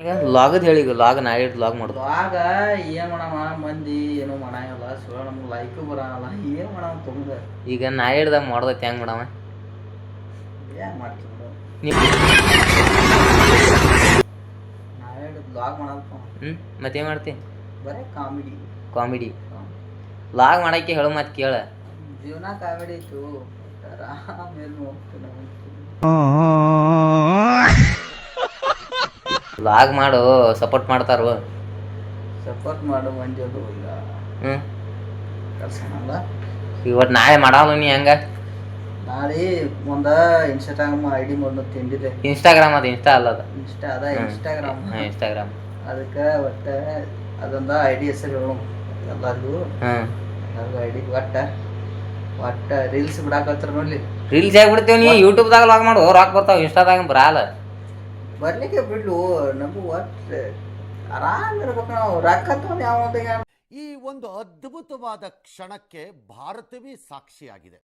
ಈಗ ಲಾಗದ್ ಹೇಳಿ, ಈಗ ಲಾಗ್ ನಾಳೆ ಲಾಗ್ ಮಾಡೋದು. ಆಗ ಏನ್ ಮಾಡವ ಮಂದಿ ಏನೋ ಮಾಡಂಗಿಲ್ಲ ಸುಳ ನಮ್ಗೆ ಲೈಕ್ ಬರಲ್ಲ ಏನ್ ಮಾಡವ ತುಂಬ ಈಗ ನಾಳೆಡ್ದಾಗ ಮಾಡ್ದೈತಿ ಹೆಂಗ್ ಮಾಡವ ಏನ್ ಮಾಡ್ತೀವಿ ನೀವು ನಾಳೆ ಬ್ಲಾಗ್ ಮಾಡಲ್ಪ ಮತ್ತೇನ್ ಮಾಡ್ತಿ ಬರೇ ಕಾಮಿಡಿ ಕಾಮಿಡಿ ಲಾಗ್ ಮಾಡಕ್ಕೆ ಹೇಳೋ ಮಾತು ಕೇಳ. ಜೀವನ ಕಾಮಿಡಿ ಇತ್ತು ಆಮೇಲೆ ನೋಡ್ತೀನಿ ಲಾಗ್ ಮಾಡು, ಸಪೋರ್ಟ್ ಮಾಡ್ತಾರು. ಸಪೋರ್ಟ್ ಮಾಡು ಮಂದಿ ಅದು ಈಗ ಕೆಲಸ ಮಾಡಲ್ಲ. ಇವತ್ತು ನಾಳೆ ಮಾಡಲ್ಲ ನೀ ಹೆಂಗ ನಾಳೆ ಒಂದ ಇನ್ಸ್ಟಾಗ್ರಾಮ್ ಐಡಿ ಮೊದಲು ತಿಂಡಿದೆ. ಇನ್ಸ್ಟಾಗ್ರಾಮ್ ಅದು ಇನ್ಸ್ಟಾ ಅಲ್ಲ ಅದು ಇನ್ಸ್ಟಾ ಅದ ಇನ್ಸ್ಟಾಗ್ರಾಮ್ ಇನ್ಸ್ಟಾಗ್ರಾಮ್ ಅದಕ್ಕೆ ಒಟ್ಟು ಅದೊಂದು ಐಡಿ ಹೆಸರು ಹೇಳು ಎಲ್ಲರಿಗೂ ಎಲ್ಲರಿಗೂ ಐಡಿ ಒಟ್ಟು ರೀಲ್ಸ್ ಬಿಡಾಕತ್ತಾರ ನೋಡ್ಲಿ. ರೀಲ್ಸ್ ಯಾಕೆ ಬಿಡ್ತೇವೆ ನೀ ಯೂಟ್ಯೂಬ್ದಾಗ ಲಾಗ್ ಮಾಡು ರಾಕ್ ಬರ್ತಾವ, ಇನ್ಸ್ಟಾದಾಗ ಬರಲ್ಲ. ಬರ್ಲಿಕ್ಕೆ ಬಿಡ್ಲು ನಮಗೂ ಒಟ್ಟು ಆರಾಮ್ ಇರ್ಬೇಕು ನಾವು ರೊಕ್ಕ ಯಾವ ಈ ಒಂದು ಅದ್ಭುತವಾದ ಕ್ಷಣಕ್ಕೆ ಭಾರತವೇ ಸಾಕ್ಷಿಯಾಗಿದೆ.